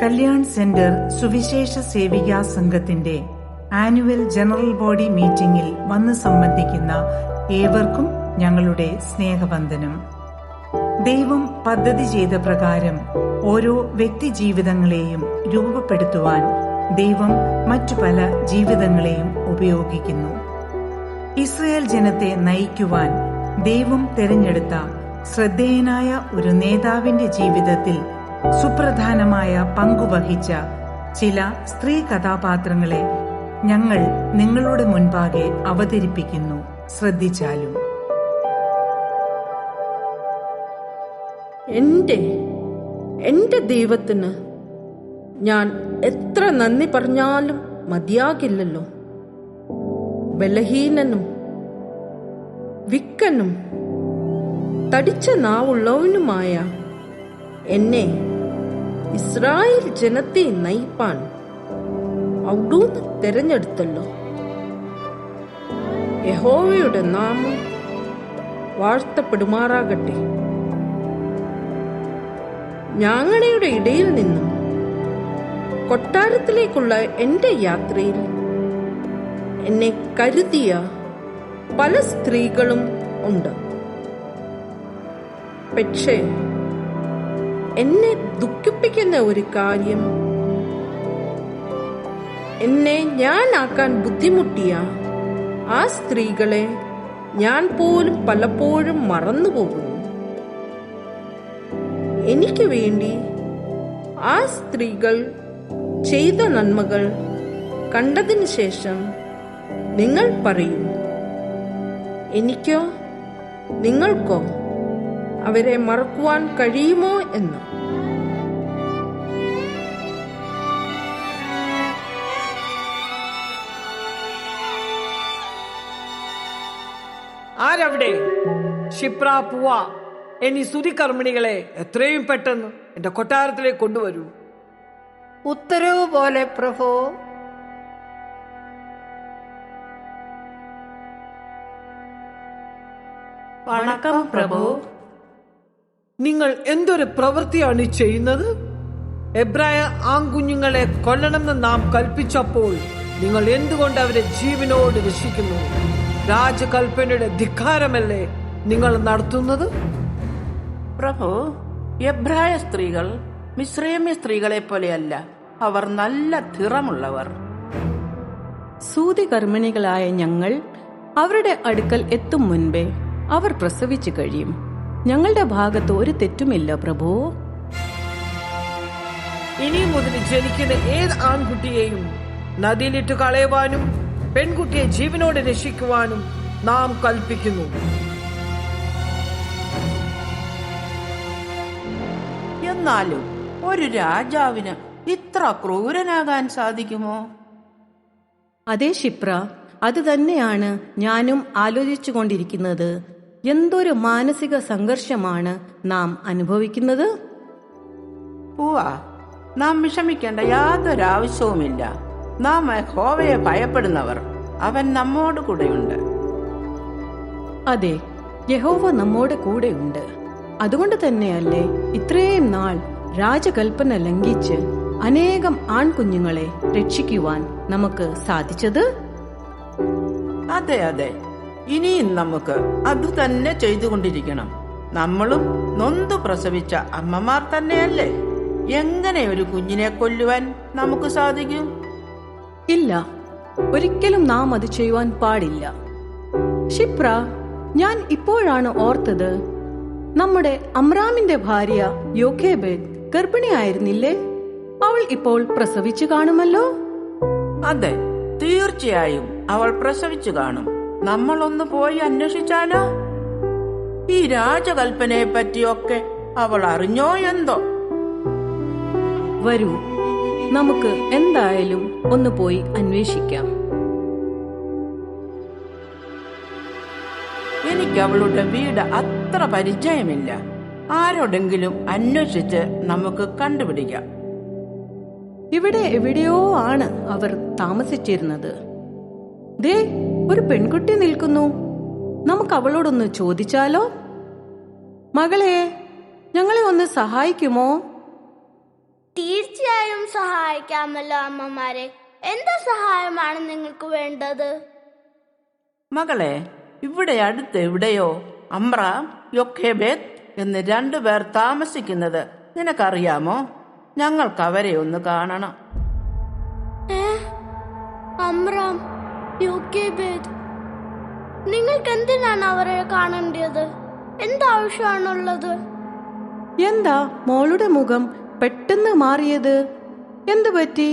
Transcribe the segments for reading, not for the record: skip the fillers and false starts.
Kalyan centre സുവിശേഷ സേവികാ സംഘത്തിന്റെ annual general body മീറ്റിംഗിൽ വന്ന് സംബന്ധിക്കുന്ന ഏവർക്കും ഞങ്ങളുടെ സ്നേഹവന്ദനം. ദൈവം പദ്ധതി ചെയ്ത പ്രകാരം ഓരോ വ്യക്തി ജീവിതങ്ങളെയും രൂപപ്പെടുത്തുവാൻ ദൈവം മറ്റു പല ജീവിതങ്ങളെയും ഉപയോഗിക്കുന്നു. ഇസ്രായേൽ ജനത്തെ നയിക്കുവാൻ ദൈവം തെരഞ്ഞെടുത്ത ശ്രദ്ധേയനായ ഒരു നേതാവിന്റെ ജീവിതത്തിൽ സുപ്രധാനമായ പങ്കുവഹിച്ച ചില സ്ത്രീ കഥാപാത്രങ്ങളെ ഞങ്ങൾ നിങ്ങളുടെ മുൻപാകെ അവതരിപ്പിക്കുന്നു. ശ്രദ്ധിച്ചാലും. എന്റെ ദൈവത്തിന് ഞാൻ എത്ര നന്ദി പറഞ്ഞാലും മതിയാകില്ലല്ലോ. ബലഹീനനും വിക്കനും തടിച്ച നാവുള്ളവനുമായ എന്നെ ഇസ്രായേൽ ജനത്തെ നയിപ്പാൻ അവിടുന്ന് തെരഞ്ഞെടുത്തല്ലോ. യഹോവയുടെ നാമം വാഴ്ത്തപ്പെടുമാറാകട്ടെ. ഞങ്ങളുടെ ഇടയിൽ നിന്നും കൊട്ടാരത്തിലേക്കുള്ള എന്റെ യാത്രയിൽ എന്നെ കരുതിയ പല സ്ത്രീകളും ഉണ്ട്. പക്ഷേ എന്നെ ദുഃഖിപ്പിക്കുന്ന ഒരു കാര്യം, എന്നെ ഞാനാക്കാൻ ബുദ്ധിമുട്ടിയ ആ സ്ത്രീകളെ ഞാൻ പോലും പലപ്പോഴും മറന്നുപോകുന്നു. എനിക്ക് വേണ്ടി ആ സ്ത്രീകൾ ചെയ്ത നന്മകൾ കണ്ടതിന് ശേഷം നിങ്ങൾ പറയും, എനിക്കോ നിങ്ങൾക്കോ അവരെ മറക്കുവാൻ കഴിയുമോ എന്ന്. ആരവിടെ? ക്ഷിപ്ര പൂവ എന്നീ സ്തുതികർമ്മിണികളെ എത്രയും പെട്ടെന്ന് എന്റെ കൊട്ടാരത്തിലേക്ക് കൊണ്ടുവരൂ. ഉത്തരവ് പോലെ പ്രഭോ. വണക്കം പ്രഭു. നിങ്ങൾ എന്തൊരു പ്രവൃത്തിയാണ് ചെയ്യുന്നത്? എബ്രായ ആൺകുഞ്ഞുങ്ങളെ കൊല്ലണമെന്ന് നാം കൽപ്പിച്ചപ്പോൾ നിങ്ങൾ എന്തുകൊണ്ട് അവരെ ജീവനോട് രക്ഷിക്കുന്നു? രാജകൽപ്പനയുടെ ധിക്കാരമല്ലേ നിങ്ങൾ നടത്തുന്നത്? പ്രഭു, എബ്രായ സ്ത്രീകൾ മിസ്രൈമ്യ സ്ത്രീകളെ പോലെയല്ല. അവർ നല്ല ധിറമുള്ളവർ. സൂതികർമ്മിണികളായ ഞങ്ങൾ അവരുടെ അടുക്കൽ എത്തും മുൻപേ അവർ പ്രസവിച്ചു കഴിയും. ഞങ്ങളുടെ ഭാഗത്ത് ഒരു തെറ്റുമില്ല പ്രഭു. ഇനി മുതൽ ജനിക്കുന്ന ഏത് ആൺകുട്ടിയെയും നദിയിലിട്ട് കളയുവാനും പെൺകുട്ടിയെ ജീവനോടെ രക്ഷിക്കുവാനും നാം കൽപ്പിക്കുന്നു. എന്നാലും ഒരു രാജാവിന് ഇത്ര ക്രൂരനാകാൻ സാധിക്കുമോ? അതേ ക്ഷിപ്ര, അത് തന്നെയാണ് ഞാനും ആലോചിച്ചു കൊണ്ടിരിക്കുന്നത്. എന്തൊരു മാനസിക സംഘർഷമാണ് നാം അനുഭവിക്കുന്നത്. പൂവാ, നാം വിഷമിക്കേണ്ട യാതൊരു ആവശ്യവുമില്ല. നാം യഹോവയെ ഭയപ്പെടുന്നവർ. അവൻ നമ്മോട് കൂടെയുണ്ട്. അതെ, യഹോവ നമ്മോട് കൂടെയുണ്ട്. അതുകൊണ്ട് തന്നെയല്ലേ ഇത്രയും നാൾ രാജകൽപ്പന ലംഘിച്ച് അനേകം ആൺകുഞ്ഞുങ്ങളെ രക്ഷിക്കുവാൻ നമുക്ക് സാധിച്ചത്. അതെ അതെ, ഇനിയും നമുക്ക് അത് തന്നെ ചെയ്തുകൊണ്ടിരിക്കണം. നമ്മളും നൊന്തു പ്രസവിച്ച അമ്മമാർ തന്നെയല്ലേ. എങ്ങനെ ഒരു കുഞ്ഞിനെ കൊല്ലുവാൻ നമുക്ക് സാധിക്കും? ഇല്ല, ഒരിക്കലും നാം അത് ചെയ്യുവാൻ പാടില്ല. ക്ഷിപ്ര, ഞാൻ ഇപ്പോഴാണ് ഓർത്തത്, നമ്മുടെ അമ്രാമിന്റെ ഭാര്യ യോഖേബേദ് ഗർഭിണിയായിരുന്നില്ലേ? അവൾ ഇപ്പോൾ പ്രസവിച്ചു കാണുമല്ലോ. അതെ, തീർച്ചയായും അവൾ പ്രസവിച്ചു കാണും. നമ്മളൊന്ന് പോയി അന്വേഷിച്ചാലോ? ഈ രാജകൽപ്പനയെ പറ്റിയൊക്കെ അവൾ അറിഞ്ഞോ എന്തോ? വരൂ, നമുക്ക് എന്തായാലും ഒന്ന് പോയി അന്വേഷിക്കാം. എനിക്ക് അവളുടെ വീട് അത്ര പരിചയമില്ല. ആരോടെങ്കിലും അന്വേഷിച്ച് നമുക്ക് കണ്ടുപിടിക്കാം. ഇവിടെ എവിടെയോ ആണ് അവർ താമസിച്ചിരുന്നത്. ദേ, ഒരു പെൺകുട്ടി നിൽക്കുന്നു. നമുക്ക് അവളോടൊന്ന് ചോദിച്ചാലോ? മകളെ, ഞങ്ങളെ ഒന്ന് സഹായിക്കുമോ? തീർച്ചയായും സഹായിക്കാമല്ലോ അമ്മമാരെ. എന്ത് സഹായമാണ് നിങ്ങൾക്ക് വേണ്ടത്? മകളെ, ഇവിടെ അടുത്ത് എവിടെയോ അമ്രാം, യൊഖേബേദ് എന്ന് 2 പേർ താമസിക്കുന്നത് നിനക്കറിയാമോ? ഞങ്ങൾക്ക് അവരെ ഒന്ന് കാണണം. അമ്രാം, യോക്കേബേദ്, നിങ്ങൾക്ക് എന്തിനാണ് അവരെ കാണേണ്ടത്? എന്താവശ്യമാണുള്ളത്? എന്താ മോളുടെ മുഖം പെട്ടെന്ന് മാറിയത്? എന്തു പറ്റി?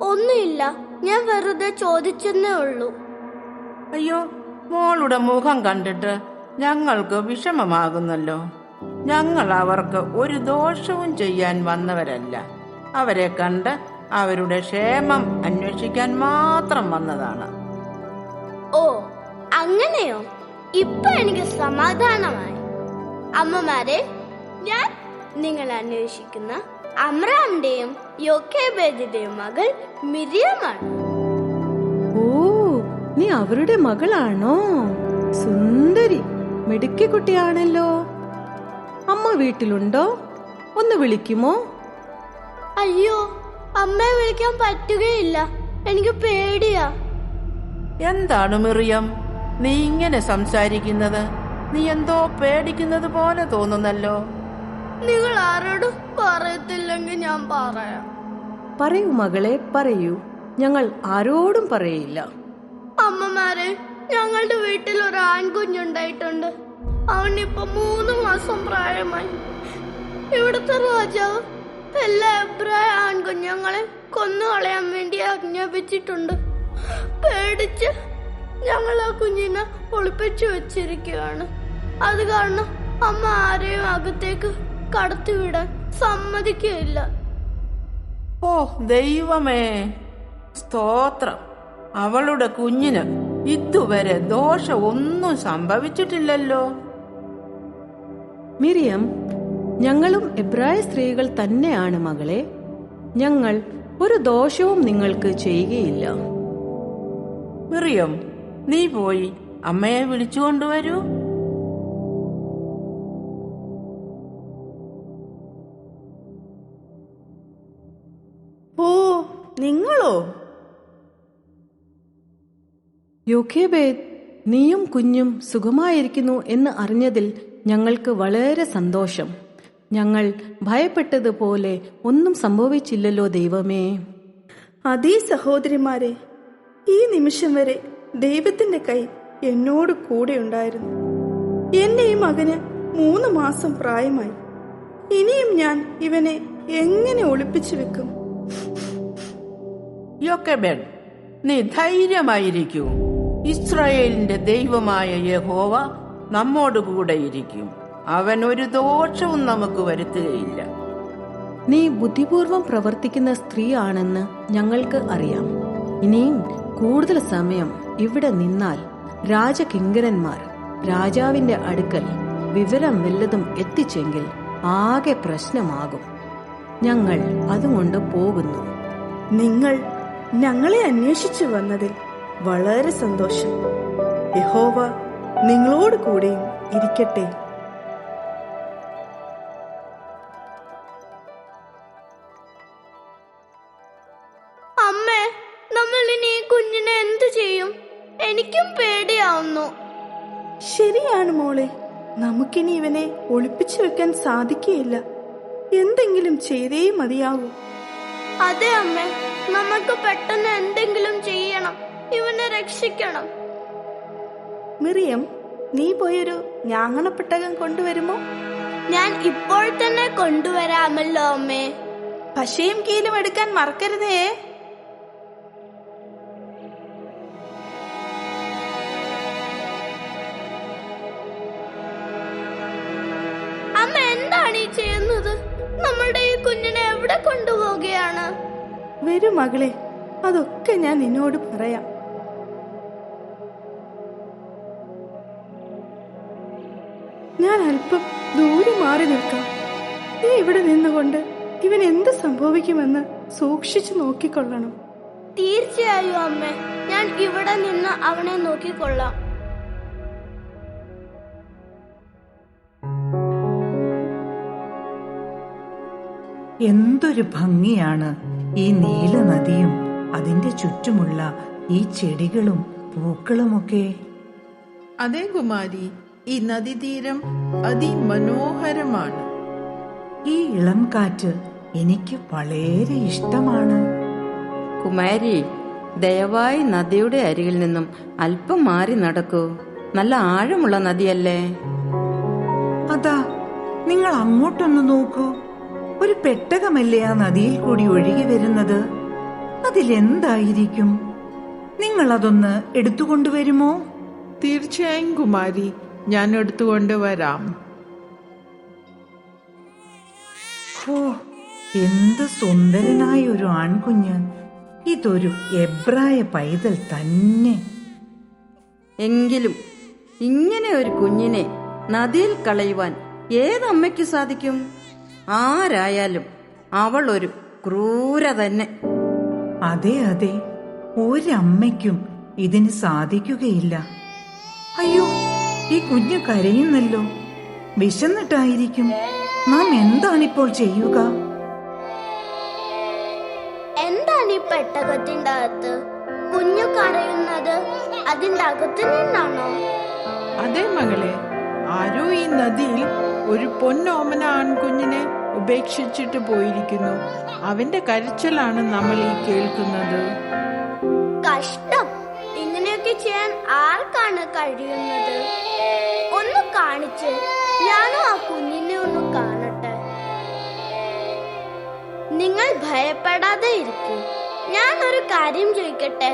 ഒന്നുമില്ല, ഞാൻ വെറുതെ ചോദിച്ചെന്നേ ഉള്ളൂ. അയ്യോ, മോളുടെ മുഖം കണ്ടിട്ട് ഞങ്ങൾക്ക് വിഷമമാകുന്നല്ലോ. ഞങ്ങൾ അവർക്ക് ഒരു ദോഷവും ചെയ്യാൻ വന്നവരല്ല. അവരെ കണ്ട് അവരുടെ ക്ഷേമം അന്വേഷിക്കാൻ മാത്രം വന്നതാണ്. ഓ, അങ്ങനെയോ? ഇപ്പൊ എനിക്ക് സമാധാനമായി. അമ്മമാരെ, ഞാൻ നിങ്ങൾ അന്വേഷിക്കുന്ന അമ്രാമിന്റെയും യോക്കേബേദിന്റെയും മകൾ മിരിയമാണ്. ഓ, നീ അവരുടെ മകളാണോ? സുന്ദരി, മിടുക്കി കുട്ടിയാണല്ലോ. അമ്മ വീട്ടിലുണ്ടോ? ഒന്ന് വിളിക്കുമോ? അയ്യോ, അമ്മയെ വിളിക്കാൻ പറ്റുകയില്ല, എനിക്ക് പേടിയാ. എന്താണ് മിറിയം, നീ ഇങ്ങനെ സംസാരിക്കുന്നത്? നീ എന്തോ പേടിക്കുന്നത് പോലെ തോന്നുന്നല്ലോ. നിങ്ങൾ ആരോടും പറയത്തില്ലെങ്കിൽ ഞാൻ പറയാം. പറയൂ മകളെ, പറയൂ. ഞങ്ങൾ ആരോടും പറയില്ല. അമ്മമാരെ, ഞങ്ങളുടെ വീട്ടിൽ ഒരു ആൺകുഞ്ഞുണ്ടായിട്ടുണ്ട്. അവനിപ്പോ 3 മാസം പ്രായമായി. ഇവിടുത്തെ രാജാവ് എല്ലാ എബ്രായ ആൺകുഞ്ഞുങ്ങളെ കൊന്നുകളയാൻ വേണ്ടി ആജ്ഞാപിച്ചിട്ടുണ്ട്. പേടിച്ച് ഞങ്ങൾ ആ കുഞ്ഞിനെ ഒളിപ്പിച്ചു വെച്ചിരിക്കുകയാണ്. അത് കാരണം അമ്മ ആരെയും അകത്തേക്ക് കടത്തിവിടാൻ സമ്മതിക്കുകയില്ല. ഓ ദൈവമേ, സ്തോത്രം. അവളുടെ കുഞ്ഞിന് ഇതുവരെ ദോഷം ഒന്നും സംഭവിച്ചിട്ടില്ലല്ലോ. മിരിയം, ഞങ്ങളും എബ്രായ സ്ത്രീകൾ തന്നെയാണ് മകളെ. ഞങ്ങൾ ഒരു ദോഷവും നിങ്ങൾക്ക് ചെയ്യുകയില്ല. മിറിയം, നീ പോയി അമ്മയെ വിളിച്ചുകൊണ്ടുവരൂ. ഓ, നിങ്ങളോ? യോഖേബേദ്, നീയും കുഞ്ഞും സുഖമായിരിക്കുന്നു എന്ന് അറിഞ്ഞതിൽ ഞങ്ങൾക്ക് വളരെ സന്തോഷം. ഞങ്ങൾ ഭയപ്പെട്ടതുപോലെ ഒന്നും സംഭവിച്ചില്ലല്ലോ ദൈവമേ. അതേ സഹോദരിമാരെ, ഈ നിമിഷം വരെ ദൈവത്തിന്റെ കൈ എന്നോട് കൂടെ ഉണ്ടായിരുന്നു. എന്റെ ഈ മകന് 3 മാസം പ്രായമായി. ഇനിയും ഞാൻ ഇവനെ എങ്ങനെ ഒളിപ്പിച്ചു വെക്കും? യോക്കെബേഡ്, നീ ധൈര്യമായിരിക്കൂ. ഇസ്രായേലിന്റെ ദൈവമായ യഹോവ നമ്മോടുകൂടെ ഇരിക്കും. അവൻ ഒരു ദോഷവും നമുക്ക് വരുത്തുകയില്ല. നീ ബുദ്ധിപൂർവം പ്രവർത്തിക്കുന്ന സ്ത്രീ ആണെന്ന് ഞങ്ങൾക്ക് അറിയാം. ഇനിയും കൂടുതൽ സമയം ഇവിടെ നിന്നാൽ രാജകിങ്കരന്മാർ രാജാവിന്റെ അടുക്കൽ വിവരം വല്ലതും എത്തിച്ചെങ്കിൽ ആകെ പ്രശ്നമാകും. ഞങ്ങൾ അതുകൊണ്ട് പോകുന്നു. നിങ്ങൾ ഞങ്ങളെ അന്വേഷിച്ചു വന്നതിൽ വളരെ സന്തോഷം. യഹോവ നിങ്ങളോട് കൂടെയും ഇരിക്കട്ടെ. അമ്മേ, നമ്മൾ ഇനി ഈ കുഞ്ഞിനെ എന്തു ചെയ്യും? എനിക്കും പേടിയാവുന്നു. ശരിയാണ് മോളെ, നമുക്കിനി ഇവനെ ഒളിപ്പിച്ചു വെക്കാൻ സാധിക്കുകയില്ല. എന്തെങ്കിലും ചെയ്തേ മതിയാവൂ. അതെ അമ്മേ, നമുക്ക് പെട്ടെന്ന് എന്തെങ്കിലും ചെയ്യണം. ഇവനെ രക്ഷിക്കണം. മിറിയം, നീ പോയൊരു ഞാങ്ങണപ്പെട്ടകം കൊണ്ടുവരുമോ? ഞാൻ ഇപ്പോൾ തന്നെ കൊണ്ടുവരാമല്ലോ അമ്മേ. പശയും കീലും എടുക്കാൻ മറക്കരുതേ. അമ്മ എന്താണ് ഈ ചെയ്യുന്നത്? നമ്മളുടെ ഈ കുഞ്ഞിനെ എവിടെ കൊണ്ടുപോവുകയാണ്? വരൂ മകളെ, അതൊക്കെ ഞാൻ നിന്നോട് പറയാം. ഞാൻ അല്പം ദൂരെ മാറി നിൽക്കാം. നീ ഇവിടെ നിന്നുകൊണ്ട് ഇവൻ എന്ത് സംഭവിക്കുമെന്ന് സൂക്ഷിച്ചു നോക്കിക്കൊള്ളണം. തീർച്ചയായും അമ്മേ, ഞാൻ ഇവിടെ നിന്ന് അവനെ നോക്കിക്കൊള്ളാം. എന്തൊരു ഭംഗിയാണ് ഈ നീല നദിയും അതിന്റെ ചുറ്റുമുള്ള ഈ ചെടികളും പൂക്കളുമൊക്കെ. അതെ കുമാരി, ഈ നദീതീരം അതിമനോഹരമാണ്. ഈ ഇളം കാറ്റ് എനിക്ക് വളരെ ഇഷ്ടമാണ്. കുമാരി, ദയവായി നദിയുടെ അരികിൽ നിന്നും അല്പം മാറി നടക്കൂ. നല്ല ആഴമുള്ള നദിയല്ലേ? അതാ, നിങ്ങൾ അങ്ങോട്ടൊന്ന് നോക്കൂ. ഒരു പെട്ടകമല്ലേ ആ നദിയിൽ കൂടി ഒഴുകി വരുന്നത്? അതിലെന്തായിരിക്കും? നിങ്ങൾ അതൊന്ന് എടുത്തുകൊണ്ടുവരുമോ? തീർച്ചയായും കുമാരി, ഞാൻ എടുത്തുകൊണ്ട് വരാം. ഓ, എന്ത് സുന്ദരനായ ഒരു ആൺകുഞ്ഞ്! ഇതൊരു എബ്രായ പൈതൽ തന്നെ. എങ്കിലും ഇങ്ങനെ ഒരു കുഞ്ഞിനെ നദിയിൽ കളയുവാൻ ഏതമ്മയ്ക്ക് സാധിക്കും? ആരായാലും അവൾ ഒരു ക്രൂര തന്നെ. അതെ അതെ, ഒരമ്മയ്ക്കും ഇതിന് സാധിക്കുകയില്ല. അയ്യോ, ഈ കുഞ്ഞ് കരയുന്നല്ലോ. വിശന്നിട്ടായിരിക്കും. നാം എന്താണിപ്പോൾ ചെയ്യുക? എന്താണ് ഈ പെട്ടകത്തിന്റെ അകത്ത്? കുഞ്ഞു കരയുന്നത് അതിന്റെ അകത്ത് നിന്നാണോ? അതെ മകളെ, ആരോ ഈ നദിയിൽ ഒരു പൊന്നോമന ആൺകുഞ്ഞിനെ ഉപേക്ഷിച്ചിട്ട് പോയിരിക്കുന്നു. അവന്റെ കരച്ചിലാണ് നമ്മൾ ഈ കേൾക്കുന്നത്. കഷ്ടം! ഇങ്ങനെയൊക്കെ ചെയ്യാൻ ആർക്കാണ് കഴിയുന്നത്? ഒന്ന് കാണിച്ച് ഞാനും ആ കുഞ്ഞിനെ ഒന്ന് കാണട്ടെ. നിങ്ങൾ ഭയപ്പെടാതെ ഇരിക്കും. ഞാൻ ഒരു കാര്യം ചോദിക്കട്ടെ.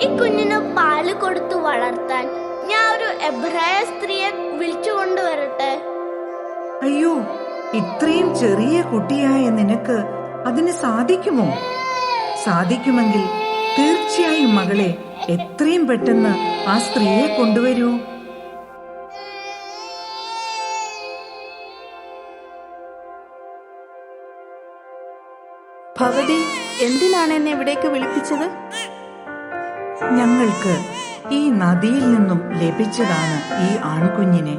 ഈ കുഞ്ഞിന് പാല് കൊടുത്തു വളർത്താൻ ഞാൻ ഒരു എബ്രായ സ്ത്രീയെ വിളിച്ചു കൊണ്ടുവരട്ടെ? അയ്യോ, ഇത്രയും ചെറിയ കുട്ടിയായ നിനക്ക് അതിന് സാധിക്കുമോ? സാധിക്കുമെങ്കിൽ തീർച്ചയായും മകളെ, എത്രയും പെട്ടെന്ന് ആ സ്ത്രീയെ കൊണ്ടുവരൂ. ഭവതി എന്തിനാണ് എന്നെ ഇവിടേക്ക് വിളിപ്പിച്ചത്? ഞങ്ങൾക്ക് ഈ നദിയിൽ നിന്നും ലഭിച്ചതാണ് ഈ ആൺകുഞ്ഞിനെ.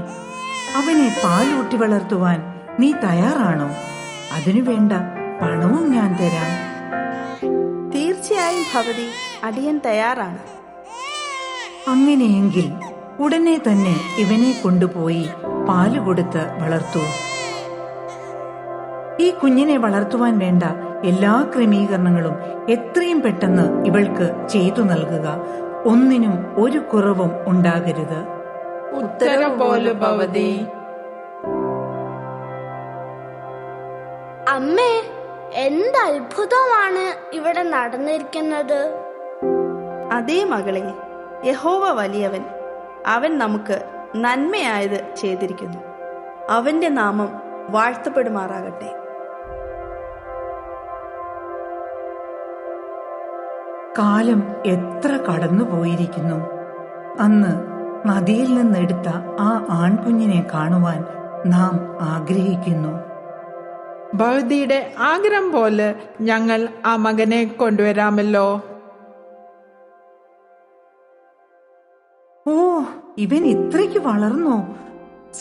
അവനെ പാലൂട്ടി വളർത്തുവാൻ നീ തയ്യാറാണോ? അതിനുവേണ്ട പണവും ഞാൻ തരാം. തീർച്ചയായും ഭവതി, അടിയൻ തയ്യാറാണ്. അങ്ങനെയെങ്കിൽ ഉടനെ തന്നെ ഇവനെ കൊണ്ടുപോയി പാല് കൊടുത്ത് വളർത്തൂ. ഈ കുഞ്ഞിനെ വളർത്തുവാൻ വേണ്ട എല്ലാ ക്രമീകരണങ്ങളും എത്രയും പെട്ടെന്ന് ഇവൾക്ക് ചെയ്തു നൽകുക. ഒന്നിനും ഒരു കുറവും ഉണ്ടാകരുത്. ഉത്തരം പോലെ ഭവതി. അമ്മേ, എന്ത് അത്ഭുതമാണ് ഇവിടെ നടന്നിരിക്കുന്നത്! അതേ മകളെ, യഹോവ വലിയവൻ. അവൻ നമുക്ക് നന്മയായത് ചെയ്തിരിക്കുന്നു. അവന്റെ നാമം വാഴ്ത്തപ്പെടുമാറാകട്ടെ. കാലം എത്ര കടന്നുപോയിരിക്കുന്നു. അന്ന് നദിയിൽ നിന്നെടുത്ത ആ ആൺകുഞ്ഞിനെ കാണുവാൻ നാം ആഗ്രഹിക്കുന്നു. ഭവതിയുടെ ആഗ്രഹം പോലെ ഞങ്ങൾ ആ മകനെ കൊണ്ടുവരാമല്ലോ. ഓ, ഇവൻ ഇത്രയ്ക്ക് വളർന്നോ?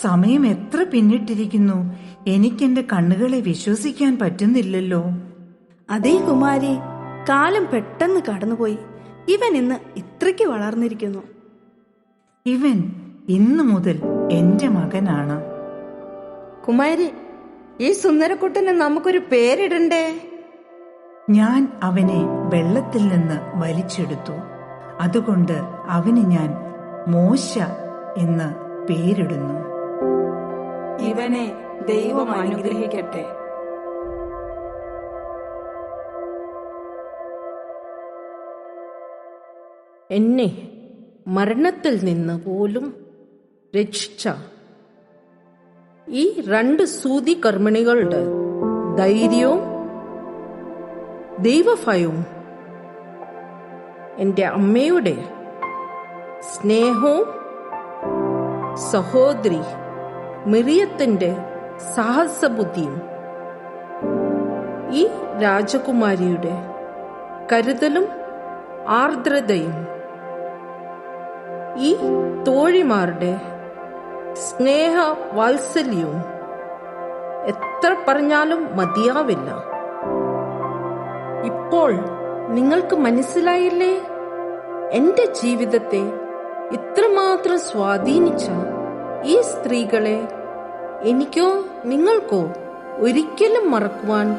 സമയം എത്ര പിന്നിട്ടിരിക്കുന്നു. എനിക്കെന്റെ കണ്ണുകളെ വിശ്വസിക്കാൻ പറ്റുന്നില്ലല്ലോ. അതേ കുമാരി, കാലം പെട്ടെന്ന് കടന്നുപോയി. ഇവൻ ഇന്ന് ഇത്രയ്ക്ക് വളർന്നിരിക്കുന്നു. ഇവൻ ഇന്നു മുതൽ എന്റെ മകനാണ്. കുമാരി, ഈ സുന്ദരക്കുട്ടന് നമുക്കൊരു പേരിടണ്ടേ? ഞാൻ അവനെ വെള്ളത്തിൽ നിന്ന് വലിച്ചെടുത്തു. അതുകൊണ്ട് അവന് ഞാൻ മോശ എന്ന് പേരിടുന്നു. ഇവനെ ദൈവം അനുഗ്രഹിക്കട്ടെ. എന്നെ മരണത്തിൽ നിന്ന് പോലും രക്ഷിച്ച ഈ 2 സൂതി കർമ്മിണികളുടെ ധൈര്യവും ദൈവഭയവും എൻ്റെ അമ്മയുടെ സ്നേഹവും സഹോദരി മിറിയത്തിന്റെ സാഹസബുദ്ധിയും ഈ രാജകുമാരിയുടെ കരുതലും ആർദ്രതയും ഈ തോഴിമാരുടെ സ്നേഹ വാത്സല്യവും എത്ര പറഞ്ഞാലും മതിയാവില്ല. ഇപ്പോൾ നിങ്ങൾക്ക് മനസ്സിലായില്ലേ എന്റെ ജീവിതത്തെ ഇത്രമാത്രം സ്വാധീനിച്ച ഈ സ്ത്രീകളെ എനിക്കോ നിങ്ങൾക്കോ ഒരിക്കലും മറക്കുവാൻ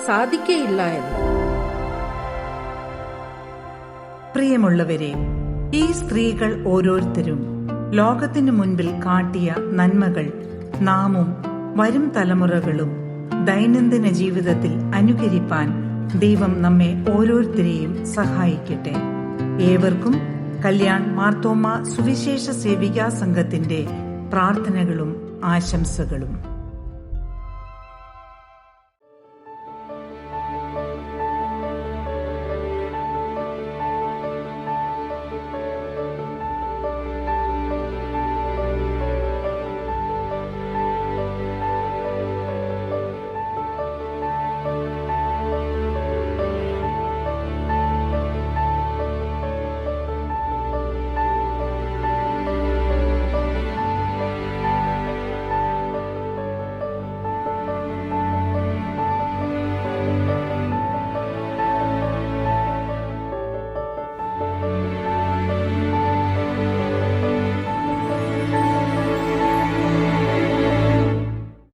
സാധിക്കയില്ല എന്ന്. പ്രിയമുള്ളവരെ, ഈ സ്ത്രീകൾ ഓരോരുത്തരും ലോകത്തിനു മുൻപിൽ കാട്ടിയ നന്മകൾ നാമും വരും തലമുറകളും ദൈനംദിന ജീവിതത്തിൽ അനുകരിപ്പാൻ ദൈവം നമ്മെ ഓരോരുത്തരെയും സഹായിക്കട്ടെ. ഏവർക്കും കല്യാൺ മാർത്തോമ സുവിശേഷ സേവികാ സംഘത്തിന്റെ പ്രാർത്ഥനകളും ആശംസകളും.